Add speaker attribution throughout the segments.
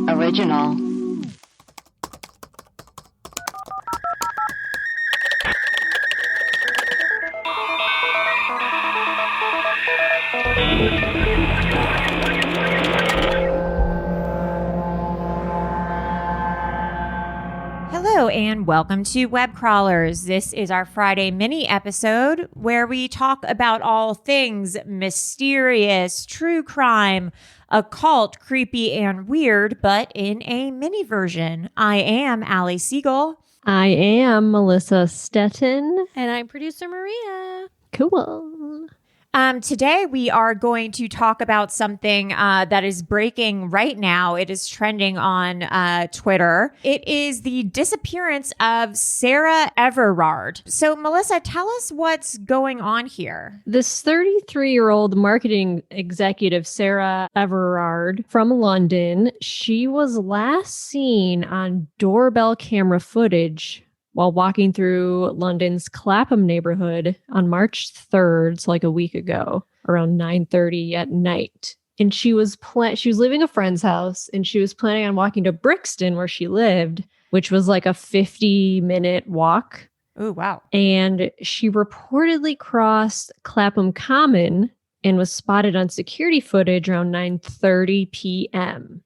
Speaker 1: Original.
Speaker 2: Hello and welcome to Web Crawlers. This is our Friday mini episode where we talk about all things mysterious, true crime, occult, creepy, and weird, but in a mini version. I am Allie Siegel.
Speaker 3: I am Melissa Stetton.
Speaker 4: And I'm producer Maria.
Speaker 3: Cool.
Speaker 2: Today we are going to talk about something that is breaking right now. It is trending on Twitter. It is the disappearance of Sarah Everard. So, Melissa, tell us what's going on here.
Speaker 3: This 33-year-old marketing executive, Sarah Everard from London, she was last seen on doorbell camera footage while walking through London's Clapham neighborhood on March 3rd, so like a week ago, around 9:30 at night. And she was leaving a friend's house, and she was planning on walking to Brixton, where she lived, which was like a 50-minute walk.
Speaker 2: Oh, wow.
Speaker 3: And she reportedly crossed Clapham Common and was spotted on security footage around 9:30 p.m.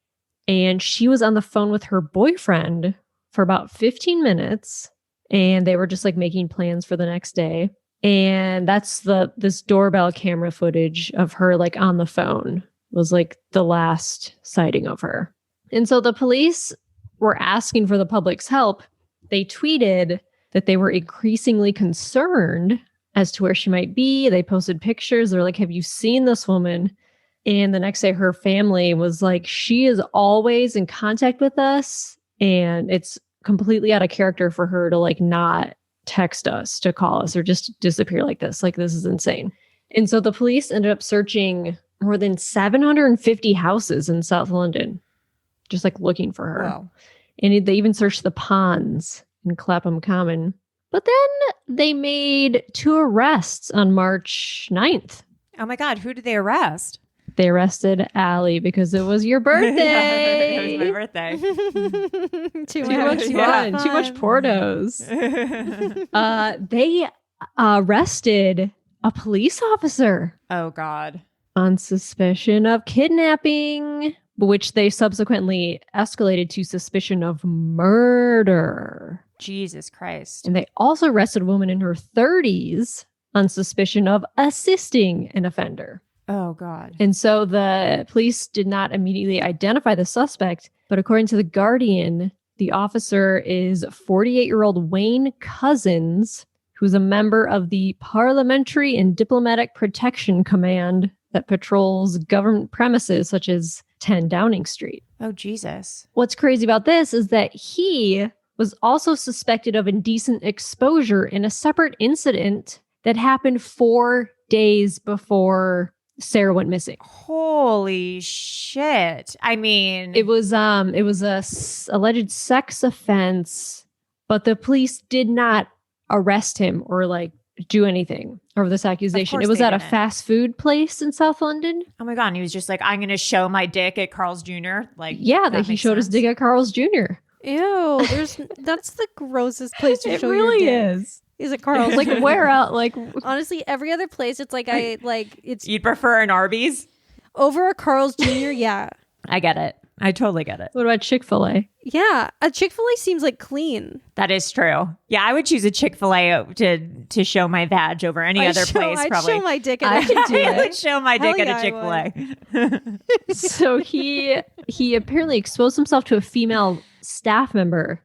Speaker 3: And she was on the phone with her boyfriend for about 15 minutes. And they were just like making plans for the next day. And that's this doorbell camera footage of her like on the phone was like the last sighting of her. And so the police were asking for the public's help. They tweeted that they were increasingly concerned as to where she might be. They posted pictures. They're like, have you seen this woman? And the next day her family was like, she is always in contact with us. And it's completely out of character for her to like not text us, to call us, or just disappear like this. Like, this is insane. And so the police ended up searching more than 750 houses in South London, just like looking for her.
Speaker 2: Wow.
Speaker 3: And they even searched the ponds in Clapham Common. But then they made 2 arrests on March 9th.
Speaker 2: Oh my God, who did they arrest?
Speaker 3: They arrested Allie because it was your birthday.
Speaker 2: It was my birthday.
Speaker 3: Too much fun. Too much Portos. They arrested a police officer
Speaker 2: Oh God.
Speaker 3: on suspicion of kidnapping, which they subsequently escalated to suspicion of murder.
Speaker 2: Jesus Christ.
Speaker 3: And they also arrested a woman in her 30s on suspicion of assisting an offender.
Speaker 2: Oh God.
Speaker 3: And so the police did not immediately identify the suspect, but according to The Guardian, the officer is 48-year-old Wayne Cousins, who's a member of the Parliamentary and Diplomatic Protection Command that patrols government premises such as 10 Downing Street.
Speaker 2: Oh Jesus.
Speaker 3: What's crazy about this is that he was also suspected of indecent exposure in a separate incident that happened 4 days before Sarah went missing.
Speaker 2: Holy shit. I mean,
Speaker 3: It was alleged sex offense, but the police did not arrest him or like do anything over this accusation. It was at a fast food place in South London.
Speaker 2: oh my God. And he was just like, I'm going to show my dick at Carl's Jr. Like,
Speaker 3: Yeah, that he
Speaker 2: makes
Speaker 3: showed his
Speaker 2: sense.
Speaker 3: dick at Carl's Jr.
Speaker 4: Ew, that's the grossest place to
Speaker 3: It
Speaker 4: show
Speaker 3: really
Speaker 4: your dick.
Speaker 3: is.
Speaker 4: Is it Carl's?
Speaker 3: Like where out? Like
Speaker 4: Honestly, every other place, it's like it's
Speaker 2: You'd prefer an Arby's?
Speaker 4: over a Carl's Jr. Yeah,
Speaker 2: I get it. I totally get it.
Speaker 3: what about Chick-fil-A?
Speaker 4: yeah. A Chick-fil-A seems like clean.
Speaker 2: That is true. Yeah, I would choose a Chick-fil-A to show my vag over any other place,
Speaker 4: I'd
Speaker 2: probably.
Speaker 4: show my dick at
Speaker 3: I
Speaker 4: a
Speaker 3: could do
Speaker 2: I
Speaker 3: it.
Speaker 2: would show my dick
Speaker 4: Hell
Speaker 2: at a
Speaker 4: yeah,
Speaker 2: Chick-fil-A.
Speaker 3: So he apparently exposed himself to a female staff member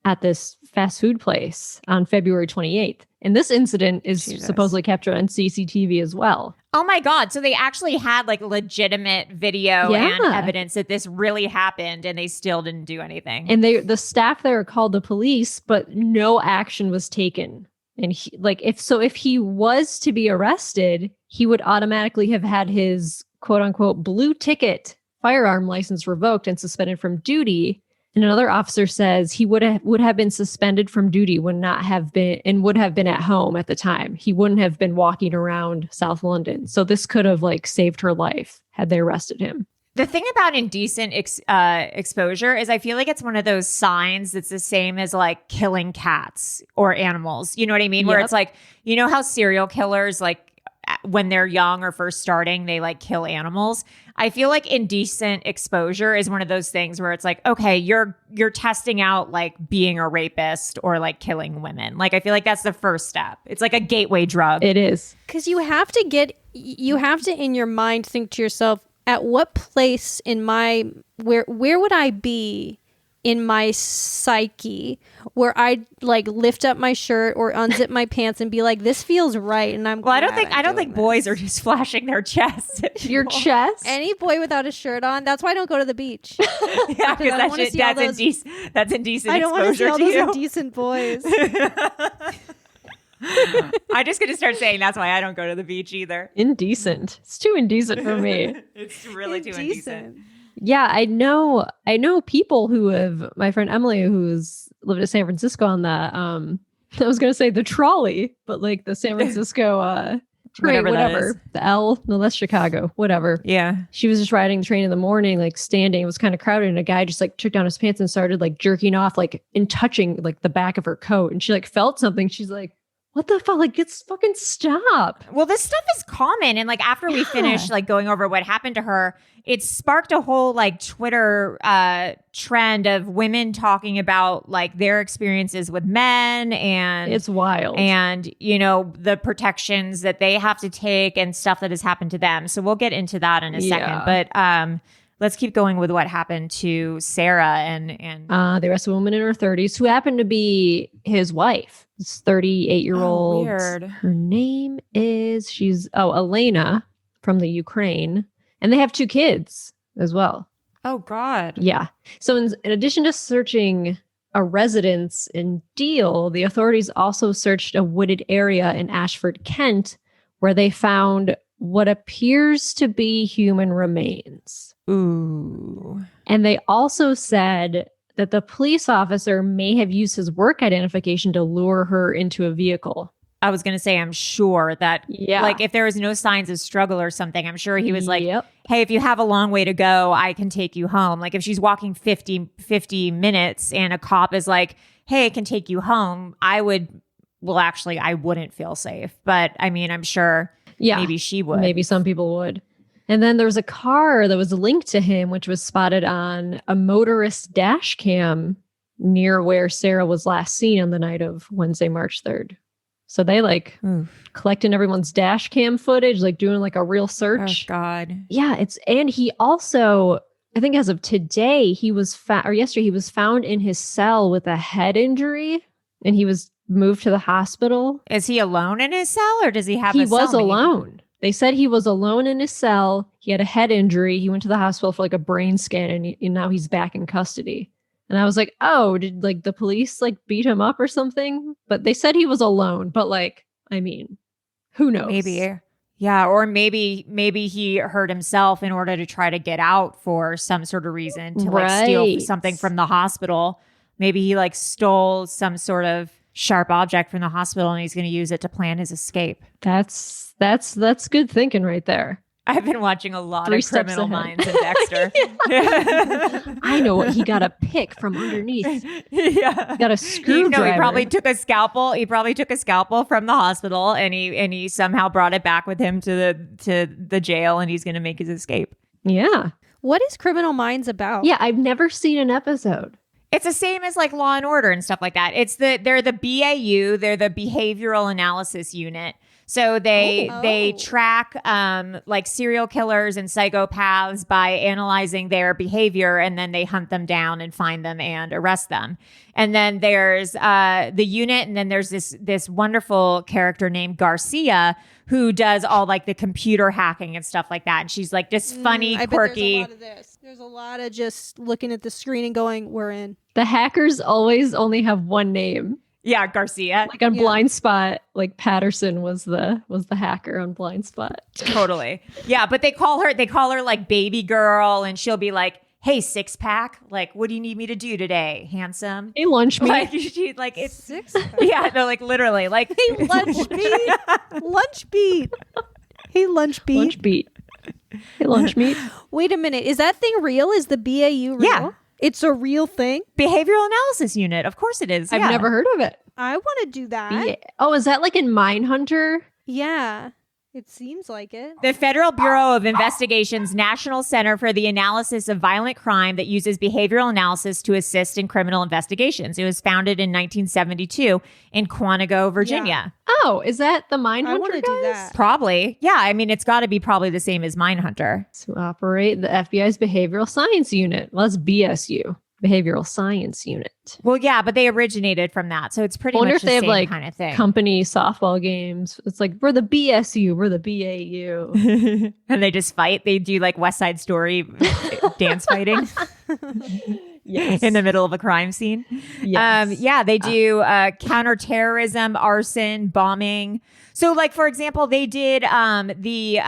Speaker 3: at this fast food place on February 28th. And this incident is
Speaker 2: Jesus.
Speaker 3: supposedly captured on CCTV as well.
Speaker 2: Oh my God. So they actually had like legitimate video
Speaker 3: Yeah.
Speaker 2: and evidence that this really happened and they still didn't do anything.
Speaker 3: And the staff there called the police, but no action was taken. And if he was to be arrested, he would automatically have had his quote unquote blue ticket firearm license revoked and suspended from duty. And another officer says he would have been suspended from duty, would have been at home at the time. He wouldn't have been walking around South London. So this could have like saved her life had they arrested him.
Speaker 2: The thing about indecent exposure is I feel like it's one of those signs that's the same as like killing cats or animals. You know what I mean? Where
Speaker 3: Yep.
Speaker 2: it's like, you know how serial killers, like when they're young or first starting, they like kill animals. I feel like indecent exposure is one of those things where it's like, okay, you're testing out like being a rapist or like killing women. Like I feel like that's the first step. It's like a gateway drug.
Speaker 3: It is.
Speaker 4: Because you have to in your mind think to yourself, at what place in my where would I be in my psyche where I like lift up my shirt or unzip my pants and be like, this feels right, and I'm
Speaker 2: well, I
Speaker 4: glad
Speaker 2: don't
Speaker 4: I'm
Speaker 2: think
Speaker 4: doing
Speaker 2: boys
Speaker 4: this.
Speaker 2: are just flashing their chests. at
Speaker 3: Your
Speaker 2: people.
Speaker 3: chest?
Speaker 4: Any boy without a shirt on. That's why I don't go to the beach.
Speaker 2: Yeah,
Speaker 4: I don't
Speaker 2: because
Speaker 4: wanna see all those-
Speaker 2: that's indecent
Speaker 4: I don't want to see
Speaker 2: exposure
Speaker 4: all
Speaker 2: to
Speaker 4: those
Speaker 2: you.
Speaker 4: indecent boys.
Speaker 2: I'm just going to start saying that's why I don't go to the beach either.
Speaker 3: Indecent. It's too indecent for me.
Speaker 2: It's really too indecent.
Speaker 3: Yeah, I know people who have, my friend Emily, who's lived in San Francisco on the I was gonna say the trolley, but like the San Francisco train,
Speaker 2: Whatever that is.
Speaker 3: whatever. The L, no, that's Chicago, whatever.
Speaker 2: Yeah.
Speaker 3: She was just riding the train in the morning, like standing, it was kind of crowded, and a guy just like took down his pants and started like jerking off, like and touching like the back of her coat. And she like felt something. She's like, what the fuck? Like, it's fucking stop.
Speaker 2: Well, this stuff is common. And like after we finished like going over what happened to her, it sparked a whole like Twitter trend of women talking about like their experiences with men and
Speaker 3: It's wild.
Speaker 2: and you know the protections that they have to take and stuff that has happened to them. So we'll get into that in a second. But let's keep going with what happened to Sarah and
Speaker 3: They arrested a woman in her 30s who happened to be his wife. This 38-year-old.
Speaker 2: weird.
Speaker 3: Her name is Elena from the Ukraine, and they have 2 kids as well.
Speaker 2: Oh God.
Speaker 3: Yeah. So in addition to searching a residence in Deal, the authorities also searched a wooded area in Ashford, Kent, where they found what appears to be human remains.
Speaker 2: Ooh.
Speaker 3: And they also said that the police officer may have used his work identification to lure her into a vehicle.
Speaker 2: I was going to say, I'm sure that
Speaker 3: Yeah.
Speaker 2: like if there was no signs of struggle or something, I'm sure he was like,
Speaker 3: Yep.
Speaker 2: hey, if you have a long way to go, I can take you home. Like if she's walking 50 minutes and a cop is like, hey, I can take you home, I wouldn't feel safe. But I mean, I'm sure maybe she would.
Speaker 3: Maybe some people would. And then there was a car that was linked to him, which was spotted on a motorist's dash cam near where Sarah was last seen on the night of Wednesday, March 3rd. So they like collecting everyone's dash cam footage, like doing like a real
Speaker 2: Oh
Speaker 3: search.
Speaker 2: God.
Speaker 3: Yeah, and he also, I think as of today, he was yesterday, he was found in his cell with a head injury, and he was moved to the hospital.
Speaker 2: Is he alone in his cell or does he have
Speaker 3: He
Speaker 2: a
Speaker 3: was
Speaker 2: cellmate?
Speaker 3: alone. They said he was alone in his cell. He had a head injury. He went to the hospital for like a brain scan, and now he's back in custody. And I was like, oh, did like the police like beat him up or something? But they said he was alone. But like, I mean, who knows?
Speaker 2: Maybe. Yeah. Or maybe he hurt himself in order to try to get out for some sort of reason to like steal
Speaker 3: Right.
Speaker 2: something from the hospital. Maybe he like stole some sort of sharp object from the hospital and he's going to use it to plan his escape.
Speaker 3: That's good thinking right there.
Speaker 2: I've been watching a lot
Speaker 3: 3
Speaker 2: of
Speaker 3: steps
Speaker 2: Criminal
Speaker 3: ahead.
Speaker 2: Minds and Dexter.
Speaker 3: I know what he got a pick from underneath.
Speaker 2: Yeah.
Speaker 3: Got a screwdriver.
Speaker 2: He probably took a scalpel. He probably took a scalpel from the hospital and he somehow brought it back with him to the jail and he's going to make his escape.
Speaker 3: Yeah.
Speaker 4: What is Criminal Minds about?
Speaker 3: Yeah, I've never seen an episode.
Speaker 2: It's the same as like Law and Order and stuff like that. They're the BAU, they're the Behavioral Analysis Unit. So they track like serial killers and psychopaths by analyzing their behavior, and then they hunt them down and find them and arrest them. And then there's the unit, and then there's this wonderful character named Garcia who does all like the computer hacking and stuff like that. And she's like this funny,
Speaker 4: I bet
Speaker 2: quirky.
Speaker 4: there's a lot of this. There's a lot of just looking at the screen and going, "We're in."
Speaker 3: The hackers always only have one name.
Speaker 2: Yeah, Garcia.
Speaker 3: Like on
Speaker 4: Yeah.
Speaker 3: Blind Spot, like Patterson was the hacker on Blind Spot.
Speaker 2: Totally. Yeah, but they call her like baby girl, and she'll be like, hey, 6-pack, like, what do you need me to do today? Handsome.
Speaker 3: Hey, lunch meat.
Speaker 2: Like she like it's
Speaker 4: Six.
Speaker 2: yeah, no, like literally. Like
Speaker 4: Hey, lunch beat. Lunch beat. Hey, lunch beat.
Speaker 3: Lunch beat. Hey, lunch meat.
Speaker 4: Wait a minute. Is that thing real? Is the BAU real?
Speaker 2: Yeah.
Speaker 4: It's a real thing?
Speaker 2: Behavioral analysis unit. Of course it is.
Speaker 3: I've
Speaker 2: yeah.
Speaker 3: never heard of it.
Speaker 4: I want to do that.
Speaker 3: Yeah. Oh, is that like in Mindhunter?
Speaker 4: Yeah. It seems like it.
Speaker 2: The Federal Bureau of Investigation's National Center for the Analysis of Violent Crime that uses behavioral analysis to assist in criminal investigations. It was founded in 1972 in Quantico, Virginia.
Speaker 3: Oh, is that the Mindhunter
Speaker 4: I want to do
Speaker 3: guys?
Speaker 4: that.
Speaker 2: Probably. Yeah. I mean, it's got to be probably the same as Mindhunter.
Speaker 3: To operate the FBI's Behavioral Science Unit. Well, that's BSU. Behavioral Science Unit.
Speaker 2: Well, yeah, but they originated from that. So it's pretty
Speaker 3: I wonder
Speaker 2: much
Speaker 3: if
Speaker 2: the
Speaker 3: they have
Speaker 2: same
Speaker 3: like
Speaker 2: kind of thing.
Speaker 3: company softball games. It's like, we're the BSU, we're the BAU.
Speaker 2: And they just fight. They do like West Side Story dance fighting
Speaker 3: Yes.
Speaker 2: in the middle of a crime scene.
Speaker 3: Yes.
Speaker 2: Yeah, they do counterterrorism, arson, bombing. So, like, for example, they did the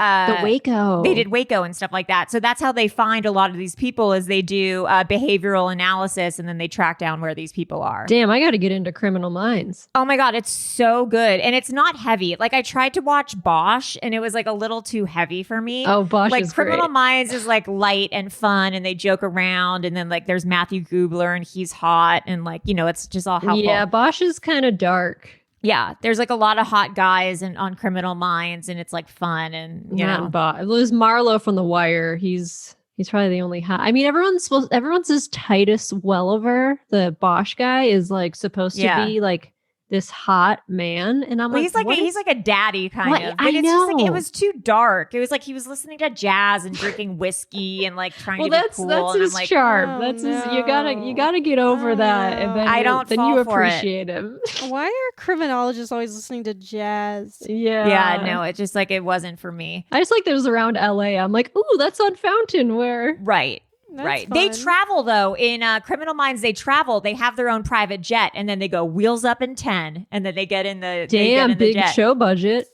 Speaker 3: Waco.
Speaker 2: They did Waco and stuff like that. So that's how they find a lot of these people is they do behavioral analysis and then they track down where these people are.
Speaker 3: Damn, I got to get into Criminal Minds.
Speaker 2: Oh my God, it's so good. And it's not heavy. Like I tried to watch Bosch and it was like a little too heavy for me.
Speaker 3: Oh, Bosch
Speaker 2: like
Speaker 3: is
Speaker 2: Criminal
Speaker 3: great.
Speaker 2: Minds is like light and fun and they joke around and then like there's Matthew Gubler and he's hot and like, you know, it's just all helpful.
Speaker 3: Yeah, Bosch is kind of dark.
Speaker 2: Yeah, there's like a lot of hot guys and on Criminal Minds and it's like fun and you know.
Speaker 3: There's Marlowe from The Wire. He's probably the only hot. I mean, everyone's as Titus Welliver, the Bosch guy, is like supposed to be like this hot man, and I'm
Speaker 2: well,
Speaker 3: like,
Speaker 2: he's like a daddy kind
Speaker 3: What?
Speaker 2: of.
Speaker 3: I
Speaker 2: It's just like
Speaker 3: know.
Speaker 2: it was too dark. It was like he was listening to jazz and drinking whiskey and like trying to be cool.
Speaker 3: that's
Speaker 2: and
Speaker 3: his
Speaker 2: I'm like,
Speaker 3: charm.
Speaker 4: oh,
Speaker 3: that's his.
Speaker 4: no.
Speaker 3: You gotta get over
Speaker 4: Oh,
Speaker 3: that,
Speaker 4: no.
Speaker 3: and then
Speaker 2: I don't
Speaker 3: then
Speaker 2: fall
Speaker 3: you
Speaker 2: for it.
Speaker 3: appreciate him.
Speaker 4: Why are criminologists always listening to jazz?
Speaker 2: yeah, no, it's just like it wasn't for me.
Speaker 3: I just like those around LA. I'm like, ooh, that's on Fountain where.
Speaker 2: Right.
Speaker 4: That's
Speaker 2: right.
Speaker 4: fun.
Speaker 2: They travel though in Criminal Minds. They travel. They have their own private jet, and then they go wheels up in 10, and then they get in the
Speaker 3: Damn, big
Speaker 2: jet.
Speaker 3: show budget.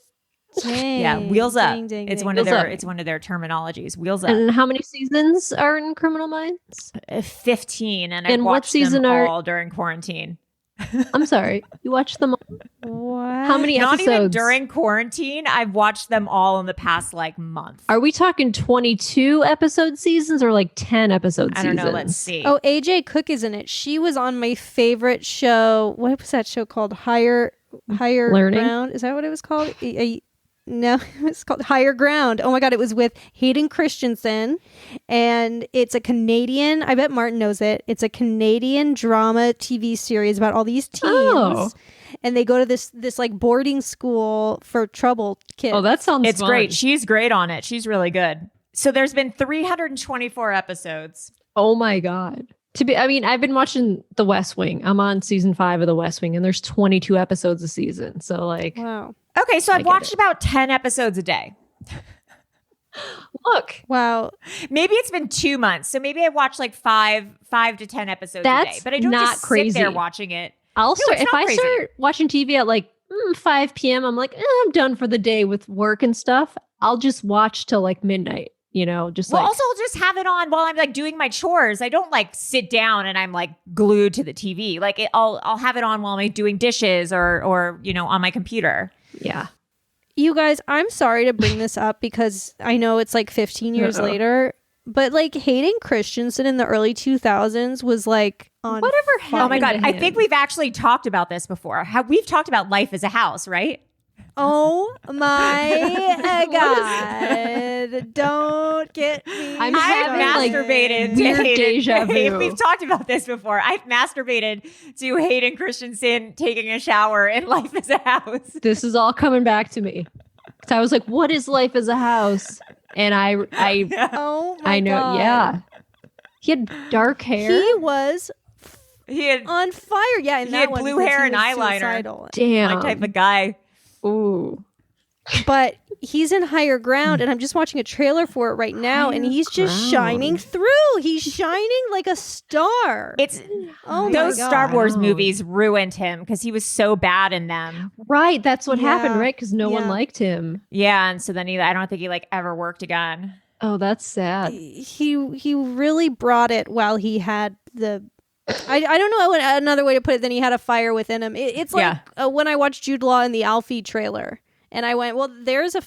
Speaker 4: Dang,
Speaker 2: Yeah, wheels up.
Speaker 4: dang, dang,
Speaker 2: It's
Speaker 4: dang.
Speaker 2: one of
Speaker 3: Wheels
Speaker 2: their
Speaker 3: up.
Speaker 2: it's one of their terminologies. Wheels up.
Speaker 3: And how many seasons are in Criminal Minds?
Speaker 2: 15, and I
Speaker 3: And what
Speaker 2: watched
Speaker 3: season
Speaker 2: them
Speaker 3: are-
Speaker 2: all during quarantine.
Speaker 3: I'm sorry, you watched them all?
Speaker 4: What?
Speaker 3: How many
Speaker 2: Not
Speaker 3: episodes?
Speaker 2: even during quarantine. I've watched them all in the past like month.
Speaker 3: Are we talking 22 episode seasons or like 10 episode
Speaker 2: I
Speaker 3: seasons?
Speaker 2: don't know. Let's see.
Speaker 4: Oh, AJ Cook is in it. She was on my favorite show. What was that show called? Higher
Speaker 3: Learning?
Speaker 4: Ground. Is that what it was called? No, it's called Higher Ground. Oh my God, it was with Hayden Christensen, and it's a Canadian. I bet Martin knows it. It's a Canadian drama TV series about all these teens,
Speaker 3: Oh.
Speaker 4: and they go to this like boarding school for troubled kids.
Speaker 3: Oh, that sounds
Speaker 2: It's
Speaker 3: fun.
Speaker 2: great. She's great on it. She's really good. So there's been 324 episodes.
Speaker 3: Oh my God. I've been watching The West Wing. I'm on season 5 of The West Wing, and there's 22 episodes a season. So like,
Speaker 4: Wow.
Speaker 2: Okay, so
Speaker 3: I
Speaker 2: I've
Speaker 3: get
Speaker 2: watched
Speaker 3: it.
Speaker 2: about 10 episodes a day.
Speaker 3: look,
Speaker 4: Wow.
Speaker 2: Maybe it's been 2 months. So maybe I watch like five to 10 episodes a day.
Speaker 3: That's
Speaker 2: But I don't
Speaker 3: not
Speaker 2: just
Speaker 3: crazy.
Speaker 2: sit there watching it.
Speaker 3: I'll start
Speaker 2: it's
Speaker 3: if
Speaker 2: not
Speaker 3: I
Speaker 2: crazy.
Speaker 3: start watching TV at like 5 p.m. I'm like, I'm done for the day with work and stuff. I'll just watch till like midnight. You know, just
Speaker 2: Well,
Speaker 3: like
Speaker 2: also I'll just have it on while I'm like doing my chores. I don't like sit down and I'm like glued to the TV. Like I'll have it on while I'm like, doing dishes or you know on my computer.
Speaker 3: yeah.
Speaker 4: You guys, I'm sorry to bring this up because I know it's like 15 years
Speaker 3: Uh-oh.
Speaker 4: later, but like Hayden Christensen in the early 2000s was like on
Speaker 3: Whatever
Speaker 4: fire.
Speaker 2: Oh my God.
Speaker 3: happened to
Speaker 2: I
Speaker 3: him?
Speaker 2: think we've actually talked about this before. We've talked about Life as a House, right?
Speaker 4: Oh my God. Don't get me.
Speaker 3: I'm
Speaker 2: I've
Speaker 3: having, like,
Speaker 2: masturbated
Speaker 3: weird
Speaker 2: to Hayden.
Speaker 3: deja vu.
Speaker 2: We've talked about this before. I've masturbated to Hayden Christensen taking a shower in Life as a House.
Speaker 3: This is all coming back to me. So I was like, what is Life as a House? And I
Speaker 4: Oh my
Speaker 3: I know,
Speaker 4: God.
Speaker 3: yeah. He had dark hair.
Speaker 4: He was
Speaker 2: He had
Speaker 4: on fire. Yeah, in
Speaker 2: He
Speaker 4: that
Speaker 2: had
Speaker 4: one
Speaker 2: blue
Speaker 4: because
Speaker 2: hair
Speaker 4: he
Speaker 2: and
Speaker 4: was
Speaker 2: eyeliner.
Speaker 4: suicidal.
Speaker 3: Damn.
Speaker 2: my type of guy.
Speaker 3: Ooh.
Speaker 4: But he's in Higher Ground, and I'm just watching a trailer for it right now, and
Speaker 3: Higher
Speaker 4: he's just
Speaker 3: Ground.
Speaker 4: shining through. He's shining like a star.
Speaker 2: It's
Speaker 4: Oh my
Speaker 2: those
Speaker 4: God.
Speaker 2: Star Wars
Speaker 3: Wow.
Speaker 2: movies ruined him because he was so bad in them.
Speaker 3: Right. That's what
Speaker 4: Yeah.
Speaker 3: happened, right? Because no one
Speaker 4: Yeah.
Speaker 3: liked him.
Speaker 2: Yeah, and so then I don't think he like ever worked again.
Speaker 3: Oh, that's sad.
Speaker 4: He really brought it while he had the. I don't know another way to put it than he had a fire within him. It's like when I watched Jude Law in the Alfie trailer, And I went, well, there's a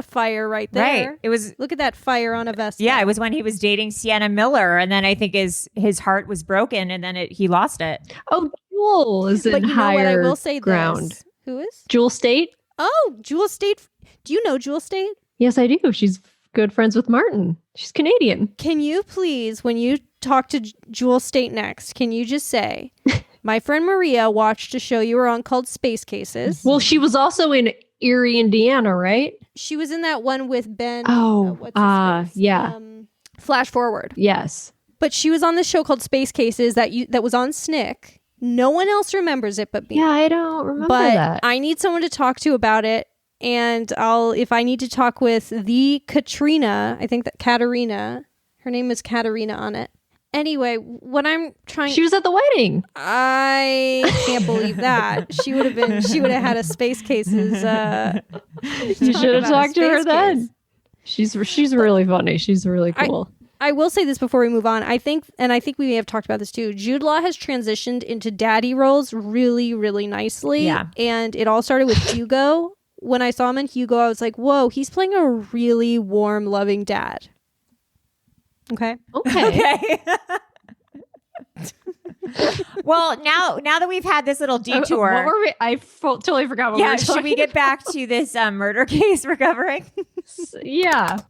Speaker 4: fire right there.
Speaker 2: Right. It was,
Speaker 4: look at that fire on a Vespa.
Speaker 2: yeah, it was when he was dating Sienna Miller, and then I think his heart was broken, and then he lost it.
Speaker 3: Oh, Jewel is in higher
Speaker 4: what? I will say
Speaker 3: ground.
Speaker 4: This. Who is?
Speaker 3: Jewel State.
Speaker 4: Oh, Jewel State. Do you know Jewel State?
Speaker 3: Yes, I do. She's good friends with Martin. She's Canadian.
Speaker 4: Can you please, when you talk to Jewel State next, can you just say, my friend Maria watched a show you were on called Space Cases.
Speaker 3: Well, she was also in Erie, Indiana, right?
Speaker 4: She was in that one with Ben.
Speaker 3: Oh,
Speaker 4: what's his face?
Speaker 3: yeah.
Speaker 4: Flash Forward.
Speaker 3: Yes.
Speaker 4: But she was on this show called Space Cases that was on SNCC. No one else remembers it but me.
Speaker 3: Yeah, I don't remember
Speaker 4: but
Speaker 3: that.
Speaker 4: I need someone to talk to about it. And if I need to talk with the Katrina, I think that Katerina, her name is Katerina on it. Anyway, what I'm trying...
Speaker 3: She was at the wedding.
Speaker 4: I can't believe that. She would have had a Space Cases.
Speaker 3: You should have talked to her then. She's really funny. She's really cool.
Speaker 4: I will say this before we move on. I think we may have talked about this too. Jude Law has transitioned into daddy roles really, really nicely.
Speaker 2: Yeah.
Speaker 4: And it all started with Hugo. When I saw him in Hugo, I was like, whoa, he's playing a really warm, loving dad. Okay.
Speaker 2: Okay. Well, now that we've had this little detour,
Speaker 3: what were we? I totally forgot what we were talking
Speaker 2: should we get back to this murder case we're covering?
Speaker 3: Yeah.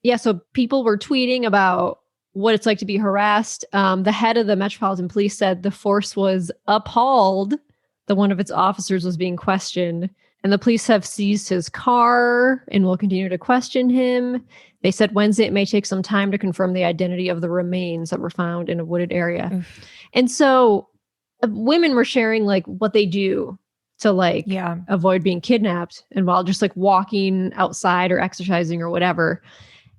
Speaker 3: Yeah, so people were tweeting about what it's like to be harassed. The head of the Metropolitan Police said the force was appalled that one of its officers was being questioned, and the police have seized his car and will continue to question him. They said Wednesday it may take some time to confirm the identity of the remains that were found in a wooded area. Oof. And so women were sharing like what they do to avoid being kidnapped, and while just like walking outside or exercising or whatever.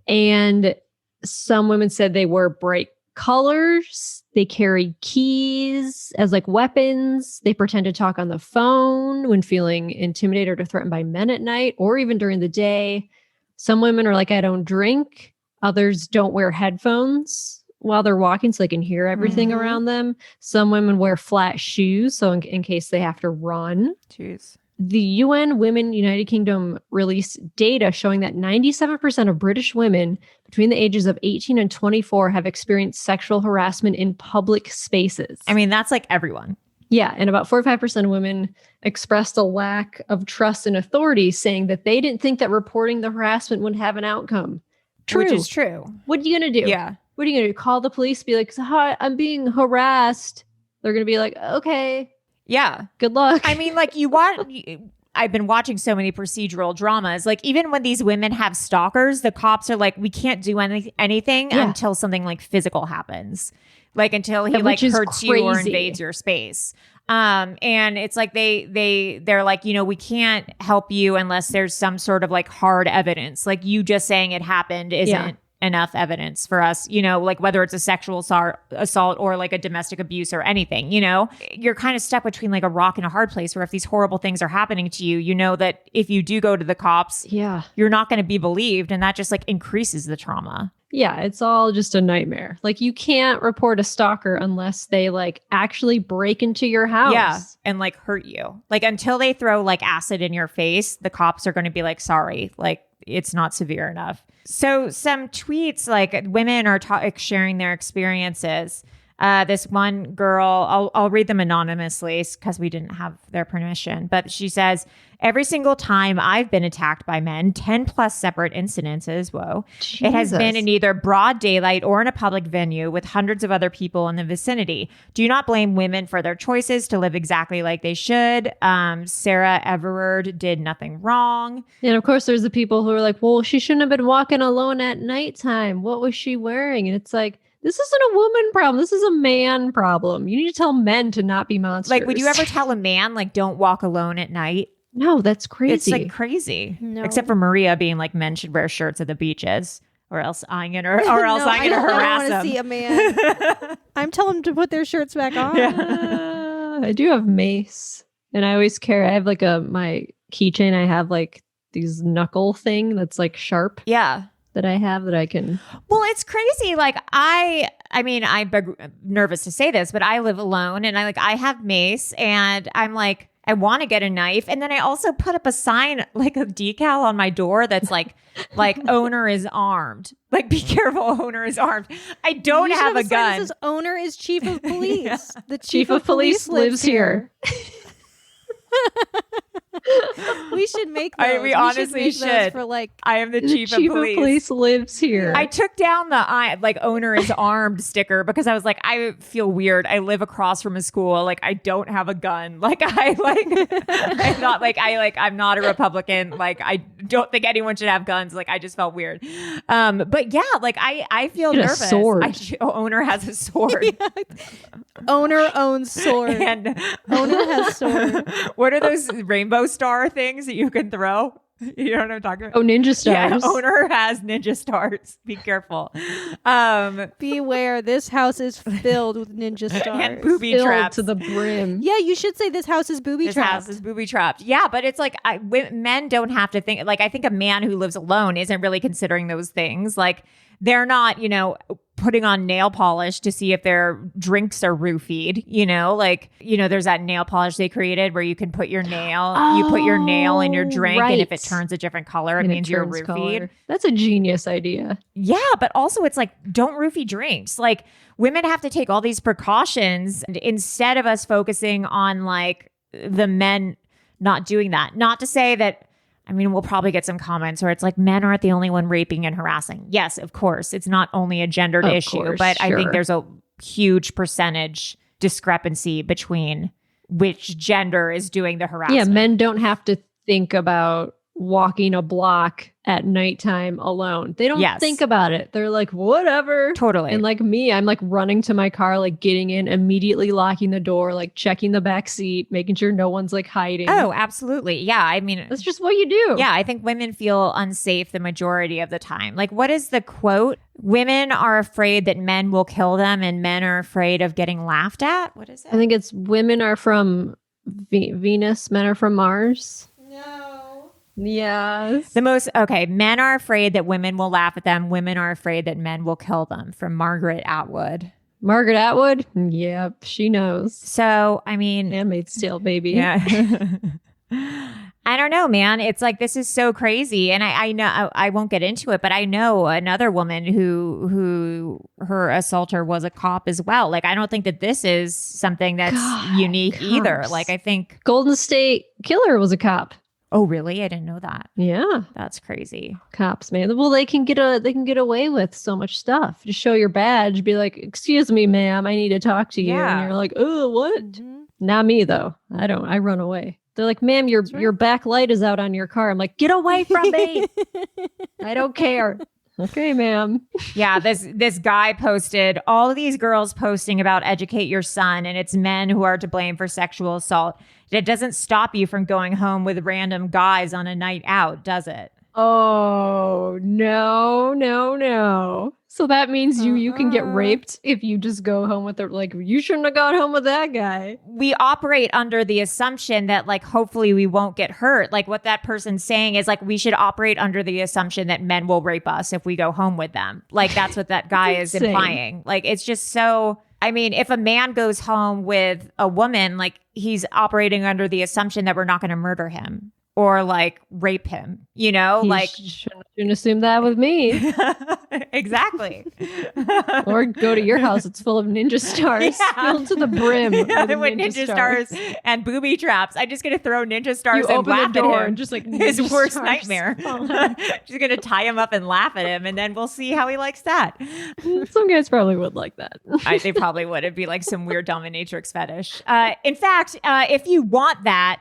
Speaker 3: And some women said they wear bright colors. They carry keys as like weapons. They pretend to talk on the phone when feeling intimidated or threatened by men at night or even during the day. Some women are like, I don't drink. Others don't wear headphones while they're walking so they can hear everything around them. Some women wear flat shoes so in case they have to run.
Speaker 2: Jeez.
Speaker 3: The UN Women United Kingdom released data showing that 97% of British women between the ages of 18 and 24 have experienced sexual harassment in public spaces.
Speaker 2: I mean, that's like everyone.
Speaker 3: Yeah, and about 45% of women expressed a lack of trust in authorities, saying that they didn't think that reporting the harassment would have an outcome. True.
Speaker 2: Which is true.
Speaker 3: What are you going to do?
Speaker 2: Yeah.
Speaker 3: What are you going to do? Call the police, be like, hi, I'm being harassed. They're going to be like, okay.
Speaker 2: Yeah.
Speaker 3: Good luck.
Speaker 2: I mean, like I've been watching so many procedural dramas. Like even when these women have stalkers, the cops are like, we can't do anything until something like physical happens. Like until he like hurts you or invades your space. And it's like they're like, we can't help you unless there's some sort of like hard evidence. Like you just saying it happened isn't enough evidence for us, like whether it's a sexual assault or like a domestic abuse or anything, you're kind of stuck between like a rock and a hard place where if these horrible things are happening to you, that if you do go to the cops, you're not going to be believed. And that just like increases the trauma.
Speaker 3: Yeah, it's all just a nightmare. Like you can't report a stalker unless they like actually break into your house.
Speaker 2: Yeah, and like hurt you. Like until they throw like acid in your face, the cops are going to be like, sorry, like it's not severe enough. So some tweets, like women are sharing their experiences. This one girl, I'll read them anonymously because we didn't have their permission, but she says, every single time I've been attacked by men, 10 plus separate incidences,
Speaker 3: Jesus.
Speaker 2: It has been in either broad daylight or in a public venue with hundreds of other people in the vicinity. Do not blame women for their choices to live exactly like they should. Sarah Everard did nothing wrong.
Speaker 3: And of course, there's the people who are like, well, she shouldn't have been walking alone at nighttime. What was she wearing? And it's like, this isn't a woman problem. This is a man problem. You need to tell men to not be monsters.
Speaker 2: Like, would you ever tell a man, like, don't walk alone at night?
Speaker 3: No, that's crazy.
Speaker 2: It's like crazy.
Speaker 4: No.
Speaker 2: Except for Maria being like, men should wear shirts at the beaches, or else I'm gonna harass them.
Speaker 4: I don't want to see a man. I'm telling them to put their shirts back on.
Speaker 3: Yeah. I do have mace, and I always carry. I have like my keychain. I have like these knuckle thing that's like sharp.
Speaker 2: Yeah.
Speaker 3: that I have that I can.
Speaker 2: Well, it's crazy. Like I'm nervous to say this, but I live alone and I have mace and I'm like, I want to get a knife. And then I also put up a sign, like a decal on my door that's like owner is armed. Like, be careful, owner is armed. I don't have a gun.
Speaker 4: That says owner is chief of police.
Speaker 2: Yeah.
Speaker 4: The chief of police lives here. We should make those.
Speaker 2: We honestly should.
Speaker 4: Those for like,
Speaker 2: I am the chief
Speaker 3: of
Speaker 2: police.
Speaker 3: Police lives here.
Speaker 2: I took down the owner is armed sticker because I was like, I feel weird. I live across from a school. Like, I don't have a gun. Like, I'm not like I'm not a Republican. Like, I don't think anyone should have guns. Like, I just felt weird. But yeah, like I feel nervous.
Speaker 3: A sword.
Speaker 2: Owner has a sword.
Speaker 4: Yeah. Owner owns sword.
Speaker 2: And
Speaker 4: owner has sword.
Speaker 2: What are those rainbow star things that you can throw? You know what I'm talking about?
Speaker 3: Oh, ninja stars.
Speaker 2: Yeah, owner has ninja stars. Be careful.
Speaker 4: Beware, this house is filled with ninja stars.
Speaker 2: And booby
Speaker 3: Filled
Speaker 2: traps
Speaker 3: to the brim.
Speaker 4: Yeah, you should say this house is booby trapped.
Speaker 2: This house is booby trapped. Yeah, but it's like men don't have to think. Like, I think a man who lives alone isn't really considering those things. Like, they're not, putting on nail polish to see if their drinks are roofied, there's that nail polish they created where you can put your nail, you put your nail in your drink,
Speaker 3: right.
Speaker 2: and if it turns a different color, it means you're roofied.
Speaker 3: Color. That's a genius idea.
Speaker 2: Yeah, but also it's like, don't roofie drinks. Like, women have to take all these precautions instead of us focusing on like the men not doing that. Not to say that, we'll probably get some comments where it's like men aren't the only one raping and harassing. Yes, of course. It's not only a gendered issue, but sure. I think there's a huge percentage discrepancy between which gender is doing the harassment.
Speaker 3: Yeah, men don't have to think about walking a block at nighttime alone. They don't think about it. They're like, whatever.
Speaker 2: Totally.
Speaker 3: And like me, I'm like running to my car, like getting in, immediately locking the door, like checking the back seat, making sure no one's like hiding.
Speaker 2: Oh, absolutely. Yeah.
Speaker 3: That's just what you do.
Speaker 2: Yeah. I think women feel unsafe the majority of the time. Like, what is the quote? Women are afraid that men will kill them and men are afraid of getting laughed at. What is it?
Speaker 3: I think it's women are from Venus, men are from Mars.
Speaker 4: No.
Speaker 3: Yes.
Speaker 2: Men are afraid that women will laugh at them. Women are afraid that men will kill them. From Margaret Atwood.
Speaker 3: Margaret Atwood? Yep, she knows.
Speaker 2: So,
Speaker 3: Handmaid's Tale, baby.
Speaker 2: Yeah. I don't know, man. It's like, this is so crazy. And I know, I won't get into it, but I know another woman who her assaulter was a cop as well. Like, I don't think that this is something that's unique either. Like, I think
Speaker 3: Golden State Killer was a cop.
Speaker 2: Oh, really? I didn't know that.
Speaker 3: Yeah.
Speaker 2: That's crazy.
Speaker 3: Cops, man. Well, they can get away with so much stuff. Just show your badge, be like, "Excuse me, ma'am, I need to talk to you." And you're like, "Oh, what?" Mm-hmm. Not me though. I run away. They're like, "Ma'am, your back light is out on your car." I'm like, "Get away from me." I don't care. Okay, ma'am.
Speaker 2: Yeah, this guy posted all of these girls posting about educate your son, and it's men who are to blame for sexual assault. It doesn't stop you from going home with random guys on a night out, does it?
Speaker 3: Oh, no. So that means you can get raped if you just go home with you shouldn't have gone home with that guy.
Speaker 2: We operate under the assumption that like, hopefully we won't get hurt. Like what that person's saying is like, we should operate under the assumption that men will rape us if we go home with them. Like that's what that guy is implying. Like, it's just so, if a man goes home with a woman, like he's operating under the assumption that we're not going to murder him or like rape him, like
Speaker 3: shouldn't assume that with me.
Speaker 2: Exactly.
Speaker 3: Or go to your house. It's full of ninja stars filled to the brim.
Speaker 2: Yeah, with ninja stars and booby traps. I'm just going to throw ninja stars and laugh at him.
Speaker 3: And just like
Speaker 2: his worst nightmare. Just going to tie him up and laugh at him. And then we'll see how he likes that.
Speaker 3: Some guys probably would like that.
Speaker 2: They probably would. It'd be like some weird dominatrix fetish. In fact, if you want that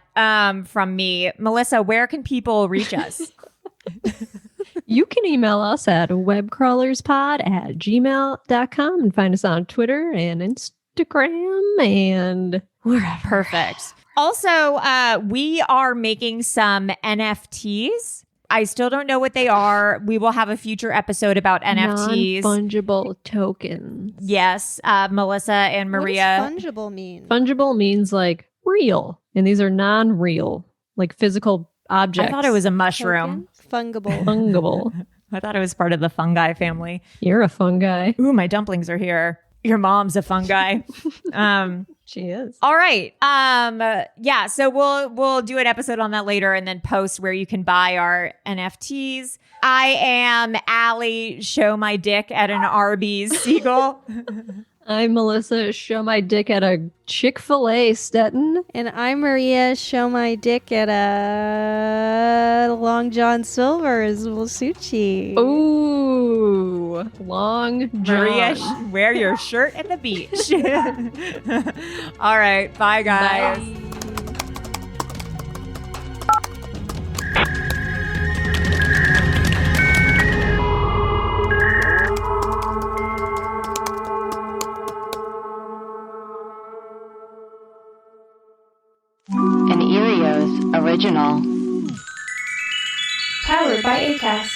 Speaker 2: from me, Melissa, where can people reach us?
Speaker 3: You can email us at webcrawlerspod@gmail.com and find us on Twitter and Instagram and wherever.
Speaker 2: Perfect. Also, we are making some NFTs. I still don't know what they are. We will have a future episode about NFTs.
Speaker 3: Non-fungible tokens.
Speaker 2: Yes. Melissa and Maria.
Speaker 4: What does fungible mean?
Speaker 3: Fungible means like real. And these are non-real, like physical objects.
Speaker 2: I thought it was a mushroom.
Speaker 4: Fungible.
Speaker 3: Fungible.
Speaker 2: I thought it was part of the fungi family.
Speaker 3: You're a fungi.
Speaker 2: Ooh, my dumplings are here. Your mom's a fungi.
Speaker 3: She is.
Speaker 2: All right. Yeah. So we'll do an episode on that later and then post where you can buy our NFTs. I am Allie. Show my dick at an Arby's Seagull.
Speaker 3: I'm Melissa. Show my dick at a Chick-fil-A, Stetton.
Speaker 4: And I'm Maria. Show my dick at a Long John Silver's Wilsuchi.
Speaker 3: Ooh, Long John.
Speaker 2: Maria, wear your shirt at the beach. All right. Bye, guys.
Speaker 3: Bye.
Speaker 1: An Erios original.
Speaker 4: Powered by Acast.